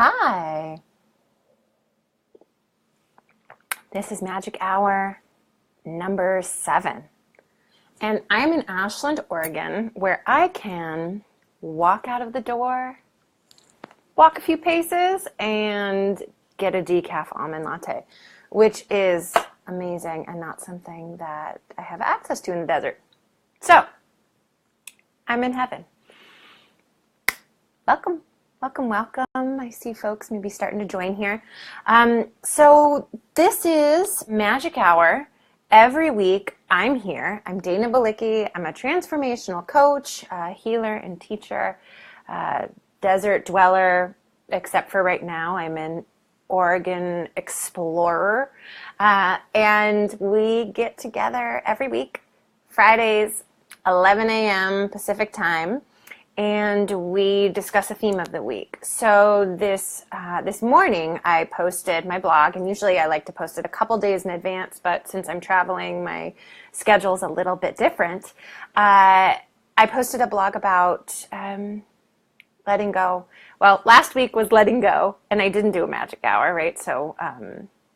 Hi, this is Magic Hour number 7. And I'm in Ashland, Oregon, where I can walk out of the door, walk a few paces, and get a decaf almond latte, which is amazing and not something that I have access to in the desert. So, I'm in heaven. Welcome. Welcome, welcome. I see folks maybe starting to join here. So this is Magic Hour. Every week I'm here. I'm Dana Balicki. I'm a transformational coach, healer, and teacher, desert dweller, except for right now I'm an Oregon explorer. And we get together every week, Fridays, 11 a.m. Pacific time. And we discuss a theme of the week. So this morning I posted my blog, and usually I like to post it a couple days in advance, but since I'm traveling, my schedule's a little bit different. I posted a blog about letting go. Well, last week was letting go, and I didn't do a magic hour, right? So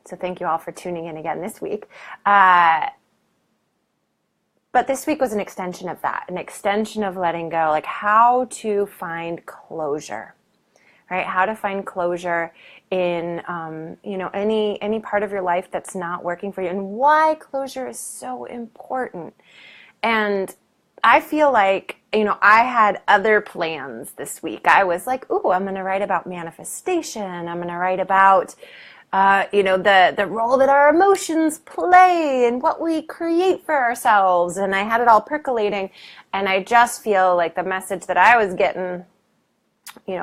thank you all for tuning in again this week. But this week was an extension of that, an extension of letting go, like how to find closure, right? How to find closure in, any part of your life that's not working for you, and why closure is so important. And I feel like, I had other plans this week. I was like, ooh, I'm going to write about manifestation. I'm going to write about the role that our emotions play and what we create for ourselves. And I had it all percolating. And I just feel like the message that I was getting,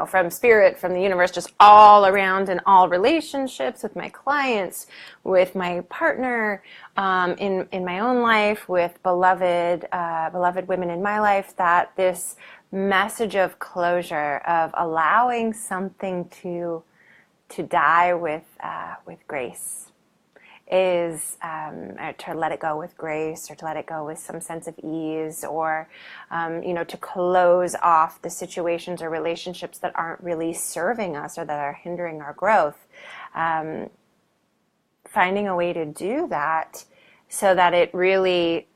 from spirit, from the universe, just all around in all relationships with my clients, with my partner, in my own life, with beloved women in my life, that this message of closure, of allowing something to die with grace, is to let it go with grace, or to let it go with some sense of ease, or to close off the situations or relationships that aren't really serving us or that are hindering our growth. Finding a way to do that so that it really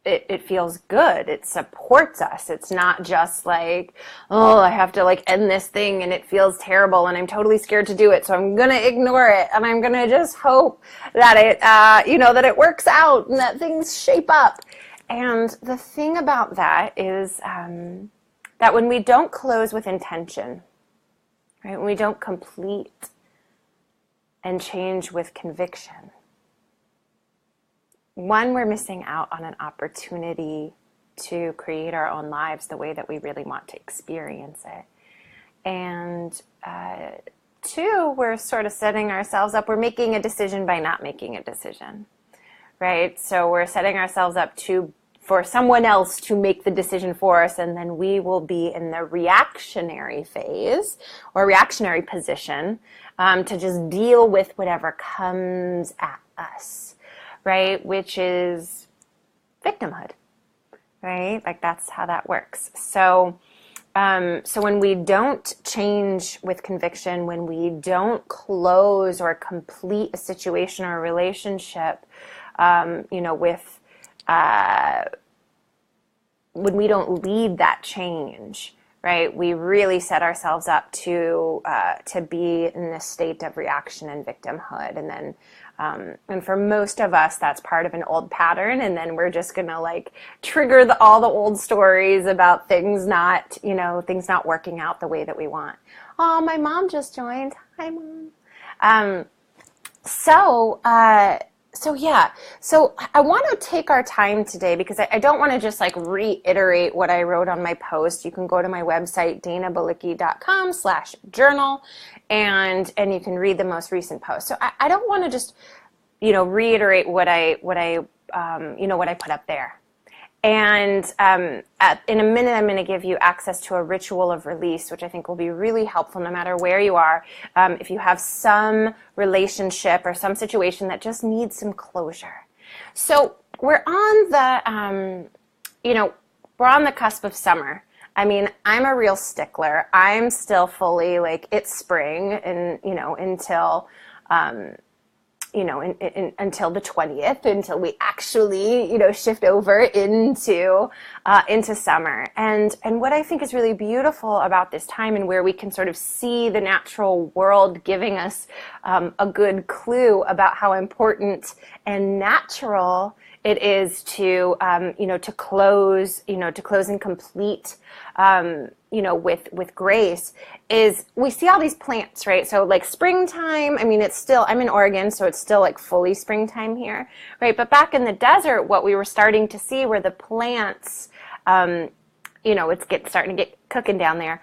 it feels good. It supports us. It's not just like, oh, I have to end this thing and it feels terrible and I'm totally scared to do it, so I'm going to ignore it and I'm going to just hope that it works out and that things shape up. And the thing about that is that when we don't close with intention, right, when we don't complete and change with conviction, one, we're missing out on an opportunity to create our own lives the way that we really want to experience it. And two, we're sort of setting ourselves up. We're making a decision by not making a decision, right? So we're setting ourselves up for someone else to make the decision for us, and then we will be in the reactionary phase or reactionary position to just deal with whatever comes at us. Right, which is victimhood, right? Like that's how that works. So when we don't change with conviction, when we don't close or complete a situation or a relationship, when we don't lead that change, right? We really set ourselves up to be in this state of reaction and victimhood, and then. And for most of us, that's part of an old pattern, and then we're just gonna trigger all the old stories about things not working out the way that we want. Oh, my mom just joined. Hi, Mom. So I want to take our time today, because I don't want to just reiterate what I wrote on my post. You can go to my website, danabalicki.com/journal, and you can read the most recent post. So I don't want to just, reiterate what I put up there. And in a minute, I'm going to give you access to a ritual of release, which I think will be really helpful no matter where you are. If you have some relationship or some situation that just needs some closure. So we're on the cusp of summer. I mean, I'm a real stickler. I'm still fully like, it's spring, and, you know, until, until the 20th, until we actually, you know, shift over into summer. And what I think is really beautiful about this time, and where we can sort of see the natural world giving us a good clue about how important and natural it is to, to close and complete, with grace, is we see all these plants, right? So like springtime, I mean, it's still, I'm in Oregon, so it's still like fully springtime here, right? But back in the desert, what we were starting to see were the plants, it's starting to get cooking down there,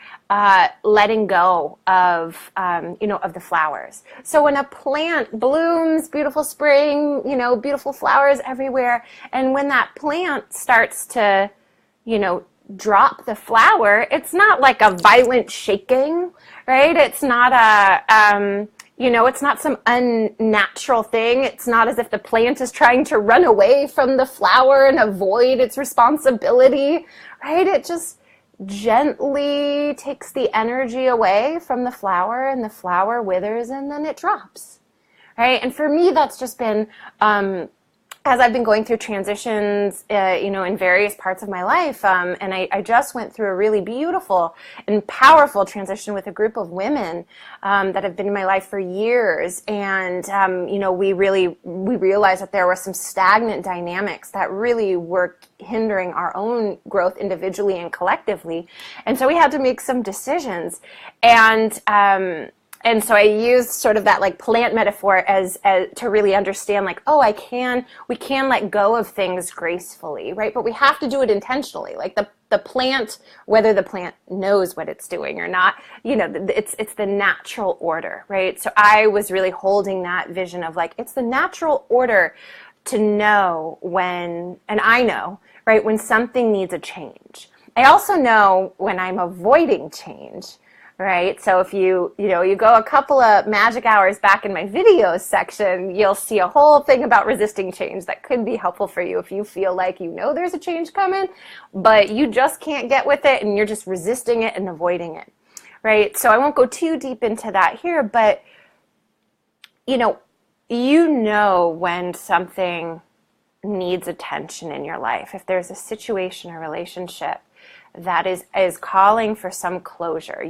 letting go of, of the flowers. So when a plant blooms, beautiful spring, beautiful flowers everywhere. And when that plant starts to, drop the flower, it's not like a violent shaking, right? It's not it's not some unnatural thing. It's not as if the plant is trying to run away from the flower and avoid its responsibility, right? It just gently takes the energy away from the flower, and the flower withers, and then it drops, right? And for me, that's just been, as I've been going through transitions, in various parts of my life, and I just went through a really beautiful and powerful transition with a group of women that have been in my life for years, and we realized that there were some stagnant dynamics that really were hindering our own growth individually and collectively, and so we had to make some decisions, and so I used sort of that like plant metaphor as to really understand, like, oh, we can let go of things gracefully, right? But we have to do it intentionally. Like the plant, whether the plant knows what it's doing or not, it's the natural order, right? So I was really holding that vision of like, it's the natural order to know when, and I know, right, when something needs a change. I also know when I'm avoiding change. Right. So if you go a couple of magic hours back in my videos section, you'll see a whole thing about resisting change that could be helpful for you if you feel like there's a change coming, but you just can't get with it and you're just resisting it and avoiding it. Right. So I won't go too deep into that here, but when something needs attention in your life, if there's a situation or relationship that is calling for some closure,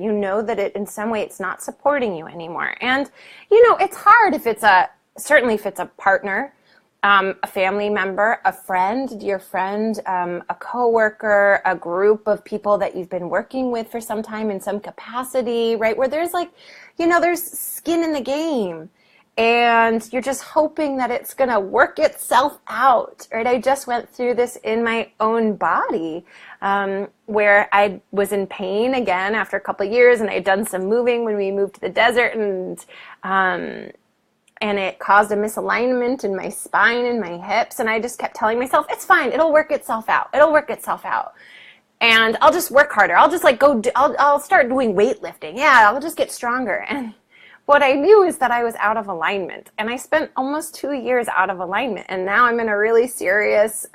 that it in some way it's not supporting you anymore. And it's hard if it's certainly if it's a partner, a family member, a friend, dear friend, a coworker, a group of people that you've been working with for some time in some capacity, right? Where there's like, there's skin in the game. And you're just hoping that it's going to work itself out, right? I just went through this in my own body, where I was in pain again after a couple of years, and I had done some moving when we moved to the desert, and it caused a misalignment in my spine and my hips, and I just kept telling myself, it's fine, it'll work itself out, and I'll just work harder, I'll just I'll start doing weightlifting, I'll just get stronger. And what I knew is that I was out of alignment, and I spent almost 2 years out of alignment, and now I'm in a really serious,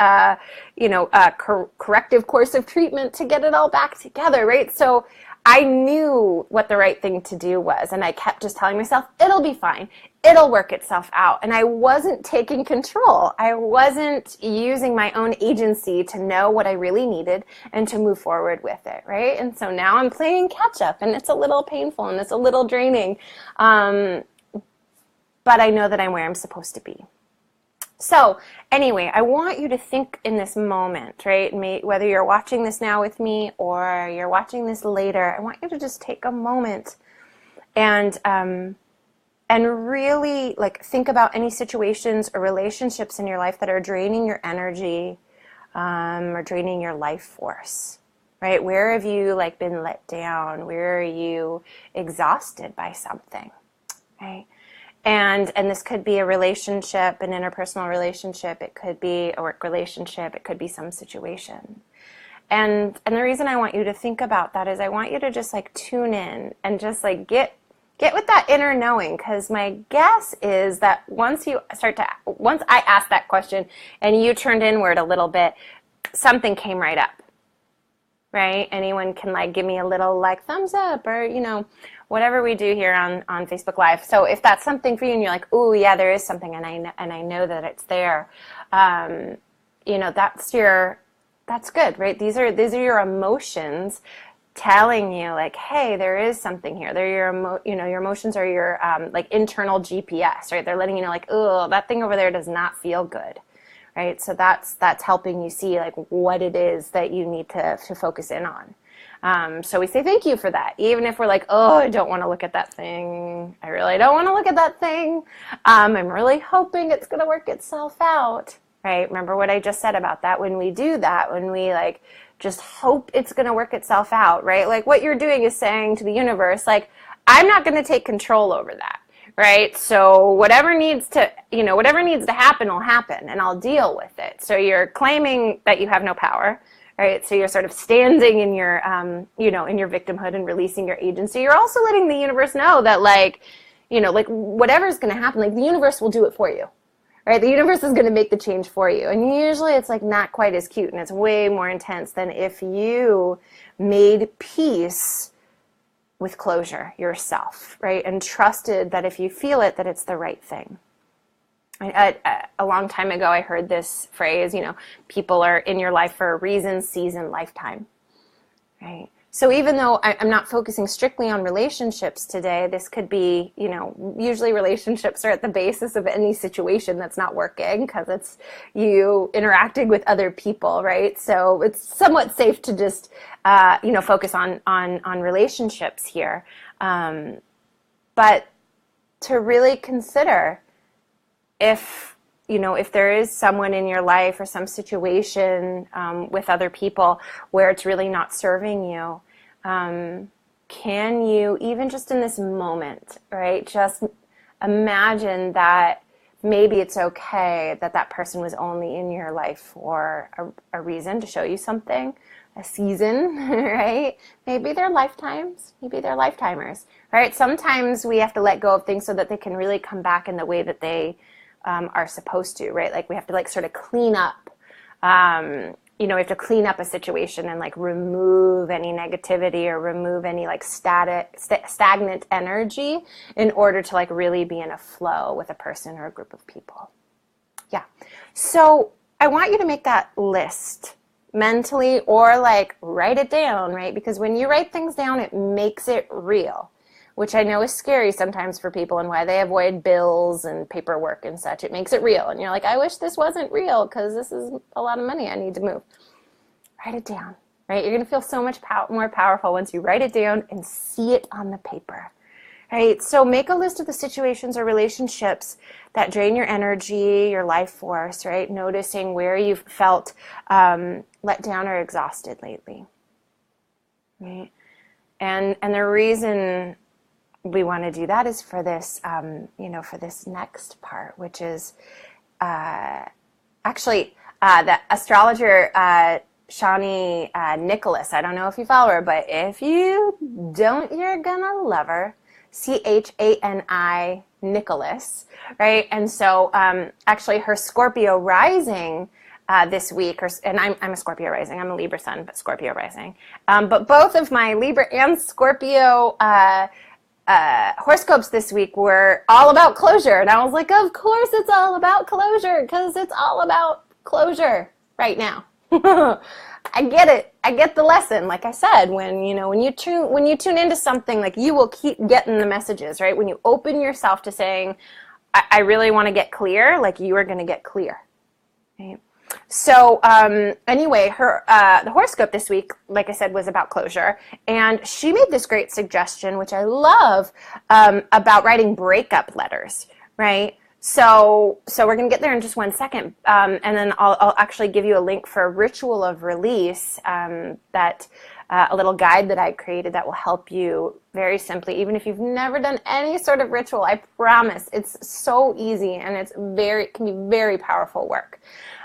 corrective course of treatment to get it all back together, right? So I knew what the right thing to do was, and I kept just telling myself, it'll be fine, it'll work itself out, and I wasn't taking control. I wasn't using my own agency to know what I really needed and to move forward with it, right? And so now I'm playing catch up, and it's a little painful and it's a little draining, but I know that I'm where I'm supposed to be. So anyway, I want you to think in this moment, right? Whether you're watching this now with me or you're watching this later, I want you to just take a moment and really like think about any situations or relationships in your life that are draining your energy, or draining your life force, right? Where have you like been let down? Where are you exhausted by something, right? And this could be a relationship, an interpersonal relationship. It could be a work relationship. It could be some situation. And the reason I want you to think about that is I want you to just like tune in and just like get with that inner knowing, because my guess is that once I asked that question and you turned inward a little bit, something came right up. right? Anyone can like give me a little like thumbs up or, you know, whatever we do here on Facebook Live. So if that's something for you and you're like, oh yeah, there is something and I know that it's there, you know, that's good, right? These are your emotions telling you like, hey, there is something here. They're your emotions are your like internal GPS, right? They're letting you know like, oh, that thing over there does not feel good. Right? So that's helping you see like what it is that you need to focus in on. So we say thank you for that. Even if we're like, oh, I don't want to look at that thing. I really don't want to look at that thing. I'm really hoping it's going to work itself out. Right? Remember what I just said about that? When we do that, when we like just hope it's going to work itself out, right? Like what you're doing is saying to the universe, like, I'm not going to take control over that. Right? So whatever needs to happen will happen and I'll deal with it. So you're claiming that you have no power, right? So you're sort of standing in your, in your victimhood and releasing your agency. You're also letting the universe know that like, like whatever's going to happen, like the universe will do it for you, right? The universe is going to make the change for you. And usually it's like not quite as cute and it's way more intense than if you made peace with closure yourself, right? And trusted that if you feel it, that it's the right thing. A long time ago, I heard this phrase, people are in your life for a reason, season, lifetime, right? So even though I'm not focusing strictly on relationships today, this could be, usually relationships are at the basis of any situation that's not working because it's you interacting with other people, right? So it's somewhat safe to just, focus on relationships here. But to really consider if there is someone in your life or some situation with other people where it's really not serving you, can you, even just in this moment, right, just imagine that maybe it's okay that that person was only in your life for a reason, to show you something, a season, right? Maybe they're lifetimes, maybe they're lifetimers, right? Sometimes we have to let go of things so that they can really come back in the way that they are supposed to, right? Like we have to like sort of clean up, we have to clean up a situation and like remove any negativity or remove any like stagnant energy in order to like really be in a flow with a person or a group of people. Yeah. So I want you to make that list mentally or like write it down, right? Because when you write things down, it makes it real, which I know is scary sometimes for people and why they avoid bills and paperwork and such. It makes it real. And you're like, I wish this wasn't real because this is a lot of money I need to move. Write it down, right? You're going to feel so much more powerful once you write it down and see it on the paper, right? So make a list of the situations or relationships that drain your energy, your life force, right? Noticing where you've felt let down or exhausted lately, right? And the reason we want to do that is for this, for this next part, which is the astrologer Shani Nicholas. I don't know if you follow her, but if you don't, you're gonna love her. Chani Nicholas, right? And so actually her Scorpio rising this week, and I'm a Scorpio rising. I'm a Libra sun, but Scorpio rising. But both of my Libra and Scorpio horoscopes this week were all about closure. And I was like, of course it's all about closure, because it's all about closure right now. I get it. I get the lesson. Like I said, when you tune into something, like you will keep getting the messages, right? When you open yourself to saying, I really want to get clear, like you are going to get clear. Right? So anyway, the horoscope this week, like I said, was about closure. And she made this great suggestion, which I love, about writing breakup letters, right? So we're going to get there in just one second. And then I'll actually give you a link for a ritual of release, that a little guide that I created that will help you very simply. Even if you've never done any sort of ritual, I promise it's so easy and it can be very powerful work.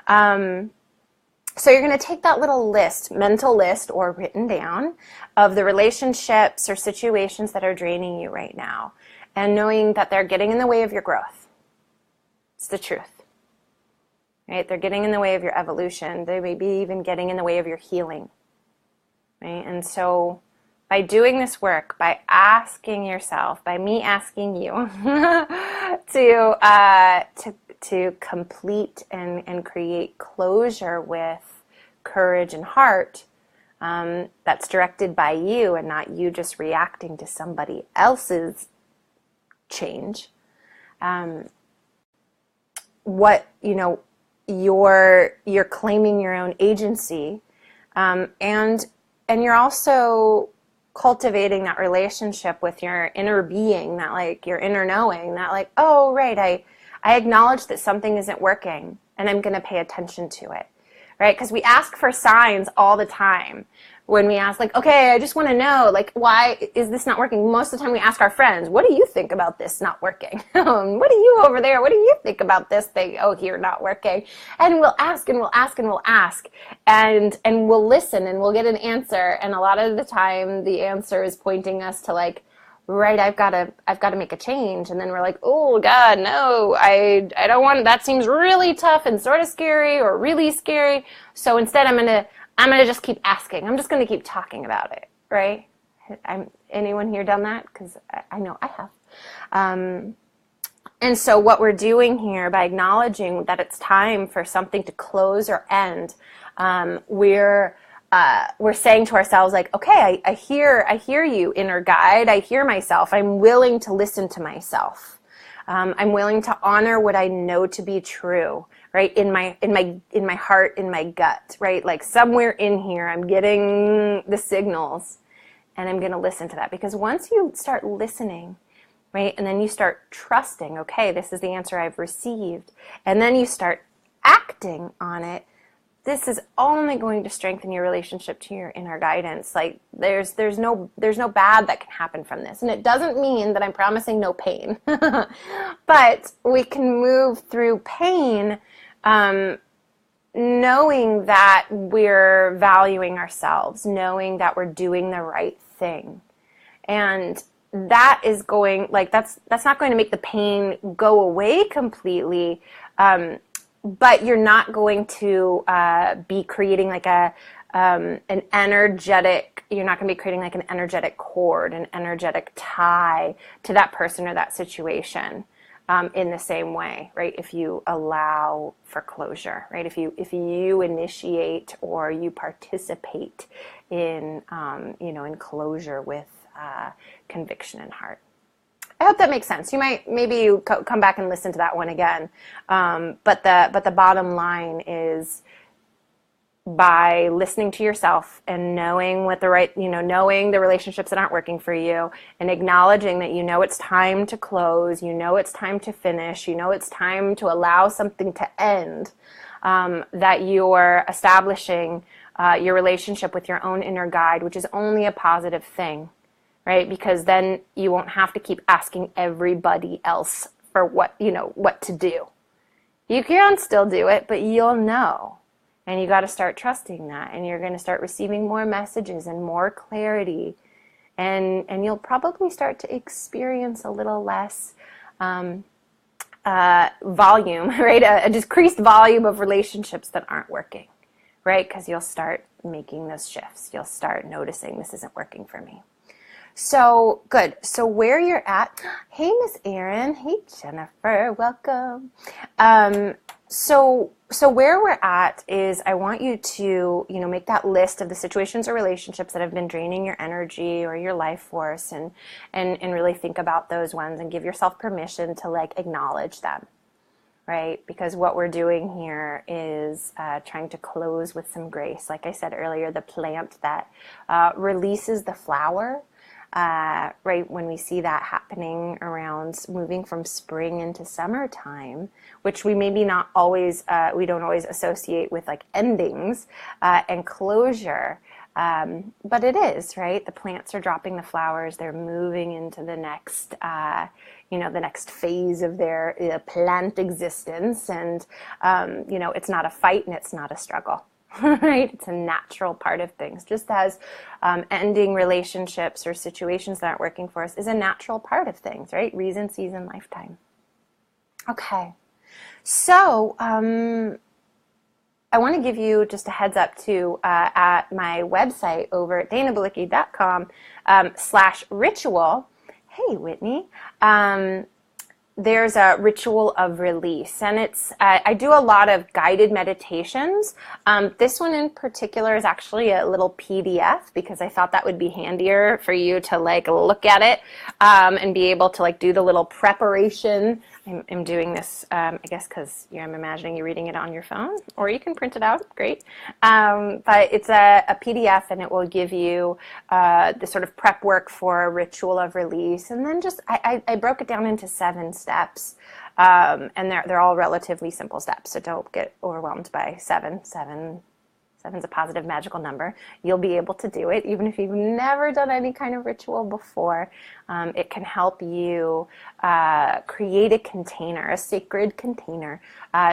So you're going to take that little list, mental list or written down, of the relationships or situations that are draining you right now, and knowing that they're getting in the way of your growth. It's the truth, right? They're getting in the way of your evolution. They may be even getting in the way of your healing, right? And so by doing this work, by asking yourself, by me asking you to complete and create closure with courage and heart, that's directed by you and not you just reacting to somebody else's change. What, you're claiming your own agency, and you're also cultivating that relationship with your inner being, that like your inner knowing, that like, oh, right, I acknowledge that something isn't working and I'm going to pay attention to it, right? Because we ask for signs all the time. When we ask, like, okay, I just want to know, like, why is this not working? Most of the time we ask our friends, what do you think about this not working? What do you over there? What do you think about this thing? Oh, here, not working. And we'll ask and we'll ask and we'll ask. And we'll listen and we'll get an answer. And a lot of the time the answer is pointing us to like, right, I've got to make a change. And then we're like, oh God, no, I don't want, that seems really tough and sort of scary or really scary. So instead I'm going to just keep asking. I'm just going to keep talking about it, right? Anyone here done that? Because I know I have. And so what we're doing here by acknowledging that it's time for something to close or end, we're saying to ourselves like, okay, I hear you, inner guide. I hear myself. I'm willing to listen to myself. I'm willing to honor what I know to be true, right? In my heart, in my gut, right? Like somewhere in here, I'm getting the signals and I'm going to listen to that. Because once you start listening, right? And then you start trusting, okay, this is the answer I've received. And then you start acting on it. This is only going to strengthen your relationship to your inner guidance. Like there's no bad that can happen from this. And it doesn't mean that I'm promising no pain, but we can move through pain, knowing that we're valuing ourselves, knowing that we're doing the right thing. And that is going, like, that's not going to make the pain go away completely. But you're not going to be creating like an energetic, you're not going to be creating like an energetic cord, an energetic tie to that person or that situation in the same way, right? If you allow for closure, right? If you initiate or you participate in, in closure with conviction and heart. I hope that makes sense. Maybe you come back and listen to that one again. But the bottom line is, by listening to yourself and knowing knowing the relationships that aren't working for you, and acknowledging that it's time to close, it's time to finish, it's time to allow something to end, that you're establishing your relationship with your own inner guide, which is only a positive thing. Right? Because then you won't have to keep asking everybody else for what to do. You can still do it, but you'll know. And you got to start trusting that. And you're going to start receiving more messages and more clarity. And you'll probably start to experience a little less volume, right? A decreased volume of relationships that aren't working, right? Because you'll start making those shifts. You'll start noticing this isn't working for me. So good. So where you're at, hey, Miss Erin, hey, Jennifer, welcome. So where we're at is, I want you to, make that list of the situations or relationships that have been draining your energy or your life force, and really think about those ones and give yourself permission to acknowledge them, right? Because what we're doing here is trying to close with some grace. Like I said earlier, the plant that releases the flower, right, when we see that happening around moving from spring into summertime, which we maybe not always, we don't always associate with endings and closure, but it is, right? The plants are dropping the flowers, they're moving into the next, the next phase of their plant existence, and, it's not a fight and it's not a struggle. Right? It's a natural part of things. Just as ending relationships or situations that aren't working for us is a natural part of things, right? Reason, season, lifetime. Okay. So, I want to give you just a heads up too, at my website over at danabalicki.com/ritual. Hey, Whitney. There's a ritual of release, and it's I do a lot of guided meditations. This one in particular is actually a little PDF because I thought that would be handier for you to like look at it and be able to like do the little preparation. I'm doing this, I guess, because I'm imagining you reading it on your phone, or you can print it out. Great. But it's a PDF, and it will give you the sort of prep work for a ritual of release. And then just, I broke it down into 7 steps, and they're all relatively simple steps. So don't get overwhelmed by 7. 7's a positive magical number. You'll be able to do it even if you've never done any kind of ritual before. It can help you create a container, a sacred container,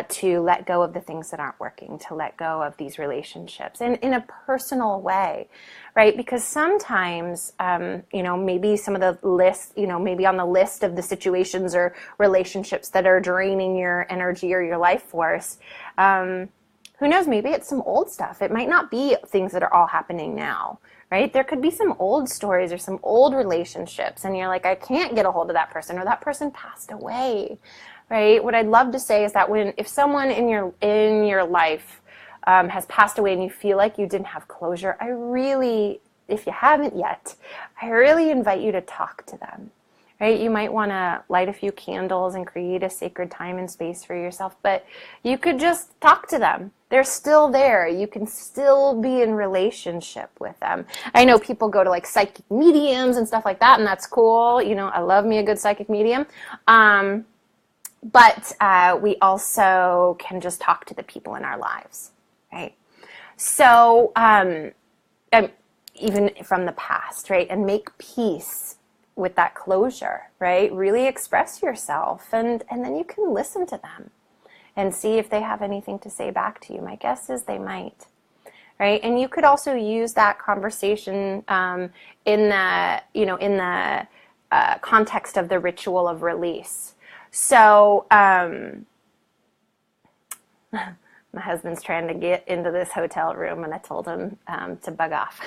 to let go of the things that aren't working, to let go of these relationships in a personal way, right? Because sometimes, maybe some of the lists, maybe on the list of the situations or relationships that are draining your energy or your life force, who knows, maybe it's some old stuff. It might not be things that are all happening now, right? There could be some old stories or some old relationships, and you're like, I can't get a hold of that person, or that person passed away, right? What I'd love to say is that if someone in your life has passed away and you feel like you didn't have closure, if you haven't yet, I really invite you to talk to them. Right? You might want to light a few candles and create a sacred time and space for yourself, but you could just talk to them. They're still there. You can still be in relationship with them. I know people go to like psychic mediums and stuff like that, and that's cool. I love me a good psychic medium. But we also can just talk to the people in our lives, right? So even from the past, right? And make peace with that closure, right? Really express yourself, and then you can listen to them and see if they have anything to say back to you. My guess is they might, right? And you could also use that conversation in the context of the ritual of release. So my husband's trying to get into this hotel room, and I told him to bug off.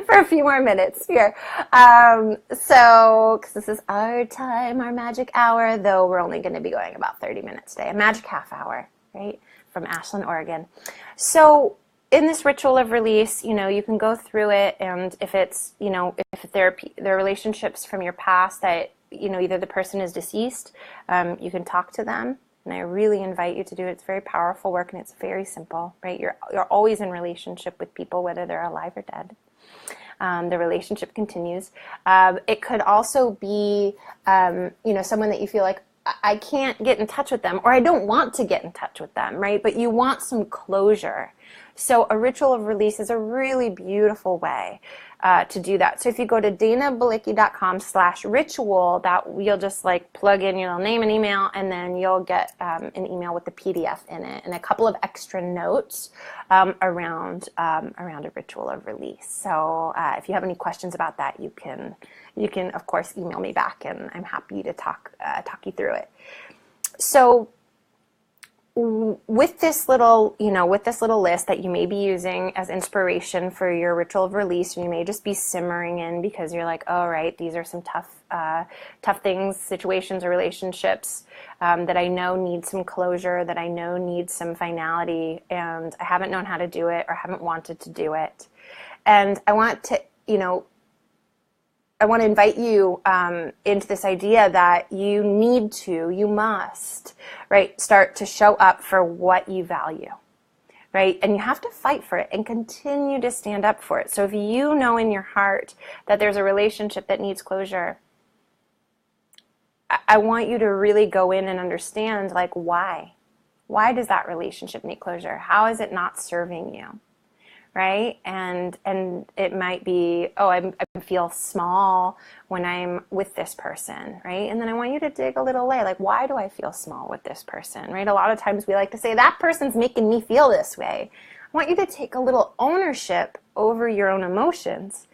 For a few more minutes here. Because this is our time, our magic hour, though we're only going to be going about 30 minutes today. A magic half hour, right? From Ashland, Oregon. So in this ritual of release, you can go through it, and if it's, if there are relationships from your past that, either the person is deceased, you can talk to them. And I really invite you to do it. It's very powerful work, and it's very simple, right? You're always in relationship with people, whether they're alive or dead. The relationship continues. It could also be, someone that you feel like, I can't get in touch with them, or I don't want to get in touch with them, right? But you want some closure. So a ritual of release is a really beautiful way to do that. So if you go to danabalicki.com/ritual, that you'll just like plug in your name and email, and then you'll get an email with the PDF in it and a couple of extra notes around a ritual of release. So if you have any questions about that, you can of course email me back, and I'm happy to talk you through it. So with this little list that you may be using as inspiration for your ritual of release, and you may just be simmering in because you're like, oh, right, these are some tough things, situations or relationships that I know need some closure, that I know need some finality, and I haven't known how to do it or haven't wanted to do it. And I want to invite you into this idea that you must, right, start to show up for what you value, right? And you have to fight for it and continue to stand up for it. So if you know in your heart that there's a relationship that needs closure, I want you to really go in and understand, like, why? Why does that relationship need closure? How is it not serving you? Right? And it might be, I feel small when I'm with this person, right? And then I want you to dig a little way, like, why do I feel small with this person, right? A lot of times we like to say, that person's making me feel this way. I want you to take a little ownership over your own emotions,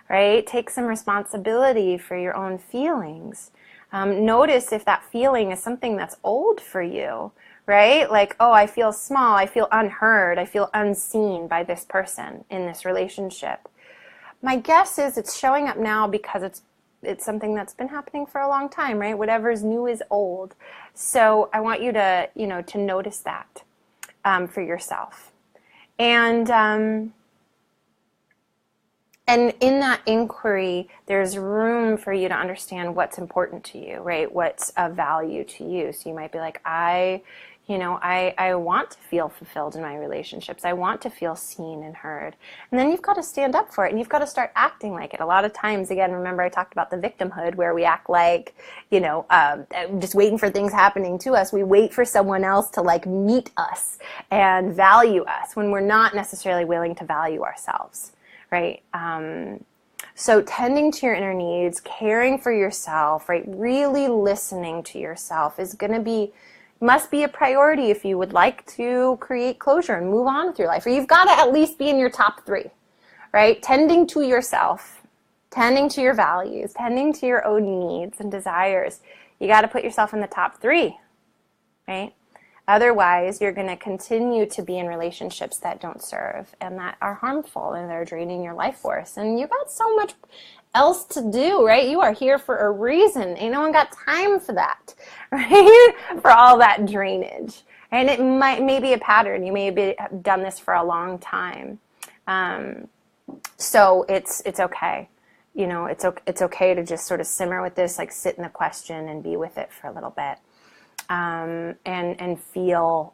right? Take some responsibility for your own feelings. Notice if that feeling is something that's old for you, right? Like, oh, I feel small, I feel unheard, I feel unseen by this person in this relationship. My guess is it's showing up now because it's something that's been happening for a long time, right? Whatever's new is old. So I want you to, to notice that for yourself. And in that inquiry, there's room for you to understand what's important to you, right? What's of value to you. So you might be like, I want to feel fulfilled in my relationships. I want to feel seen and heard. And then you've got to stand up for it, and you've got to start acting like it. A lot of times, again, remember I talked about the victimhood where we act like, just waiting for things happening to us. We wait for someone else to like meet us and value us when we're not necessarily willing to value ourselves. Right? So tending to your inner needs, caring for yourself, right? Really listening to yourself must be a priority if you would like to create closure and move on with your life. Or you've got to at least be in your top 3, right? Tending to yourself, tending to your values, tending to your own needs and desires. You got to put yourself in the top 3, right? Otherwise, you're going to continue to be in relationships that don't serve and that are harmful and they're draining your life force. And you got so much else to do, right? You are here for a reason. Ain't no one got time for that, right? For all that drainage. And it may be a pattern. You may have done this for a long time. So it's okay. It's okay to just sort of simmer with this, like sit in the question and be with it for a little bit. And feel,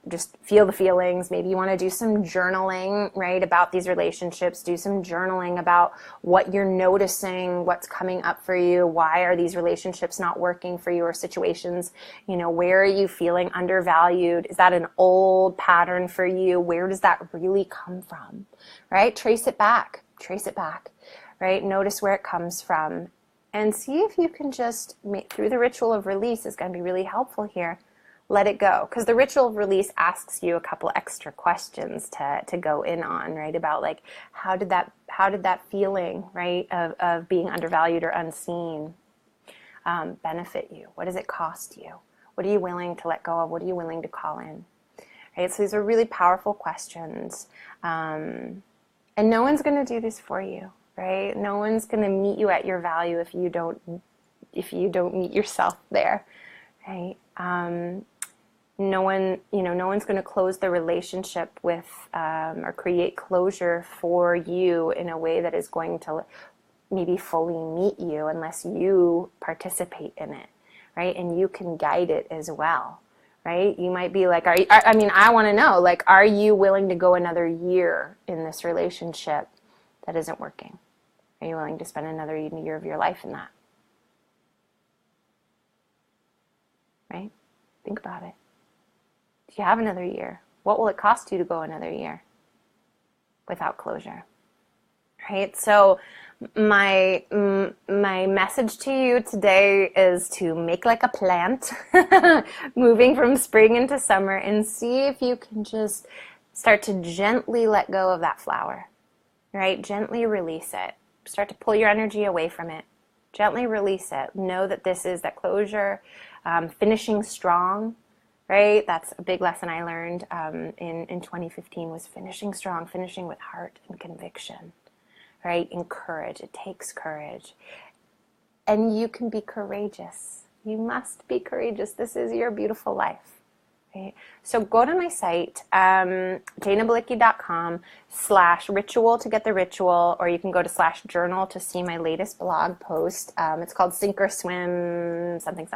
just feel the feelings. Maybe you want to do some journaling, right, about these relationships. Do some journaling about what you're noticing, what's coming up for you. Why are these relationships not working for you or situations? Where are you feeling undervalued? Is that an old pattern for you? Where does that really come from, right? Trace it back, right? Notice where it comes from. And see if you can just, through the ritual of release is going to be really helpful here, let it go. Because the ritual of release asks you a couple extra questions to go in on, right? About like, how did that feeling, right, of being undervalued or unseen benefit you? What does it cost you? What are you willing to let go of? What are you willing to call in? Right? So these are really powerful questions. And no one's going to do this for you. Right? No one's going to meet you at your value if you don't meet yourself there, right? No one's going to close the relationship with or create closure for you in a way that is going to maybe fully meet you unless you participate in it, right? And you can guide it as well, right? You might be like, I want to know, like, are you willing to go another year in this relationship that isn't working? Are you willing to spend another year of your life in that? Right? Think about it. Do you have another year? What will it cost you to go another year without closure? Right? So my message to you today is to make like a plant, moving from spring into summer, and see if you can just start to gently let go of that flower, right? Gently release it. Start to pull your energy away from it. Gently release it. Know that this is that closure, finishing strong, right? That's a big lesson I learned in 2015 was finishing strong, finishing with heart and conviction, right? And courage. It takes courage. And you can be courageous. You must be courageous. This is your beautiful life. Right? So go to my site, janabalicki.com/ritual to get the ritual, or you can go to /journal to see my latest blog post. It's called Sink or Swim something.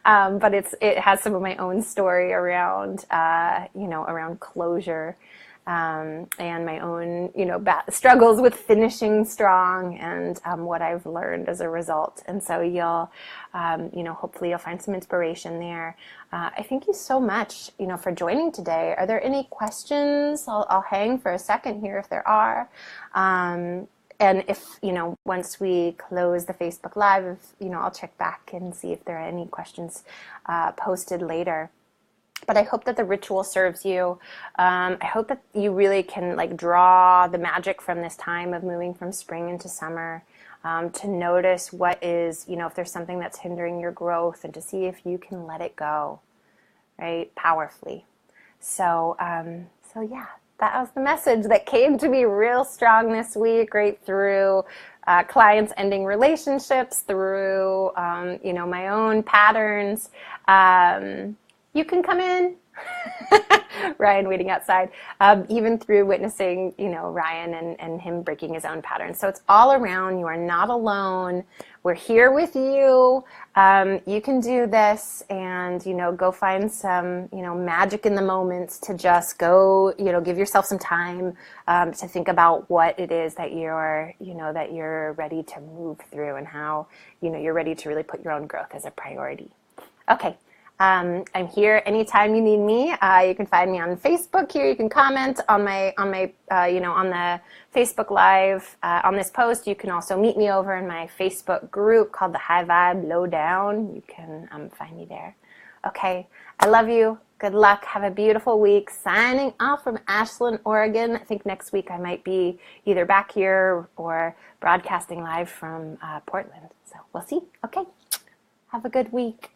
But it has some of my own story around, around closure. And my own, struggles with finishing strong and what I've learned as a result. And so you'll, hopefully you'll find some inspiration there. I thank you so much, for joining today. Are there any questions? I'll hang for a second here if there are. And if, once we close the Facebook Live, I'll check back and see if there are any questions posted later. But I hope that the ritual serves you. I hope that you really can draw the magic from this time of moving from spring into summer, to notice what is, if there's something that's hindering your growth, and to see if you can let it go, right? Powerfully. So, so yeah, that was the message that came to me real strong this week, right through clients ending relationships, through, my own patterns. You can come in. Ryan waiting outside, even through witnessing, Ryan and him breaking his own pattern. So it's all around. You are not alone. We're here with you. You can do this and, go find some, magic in the moments to just go, give yourself some time to think about what it is that you're ready to move through and how, you're ready to really put your own growth as a priority. Okay. I'm here anytime you need me. You can find me on Facebook here. You can comment on my on the Facebook Live on this post. You can also meet me over in my Facebook group called the High Vibe Lowdown. You can find me there. Okay, I love you. Good luck. Have a beautiful week. Signing off from Ashland, Oregon. I think next week I might be either back here or broadcasting live from Portland. So we'll see. Okay, have a good week.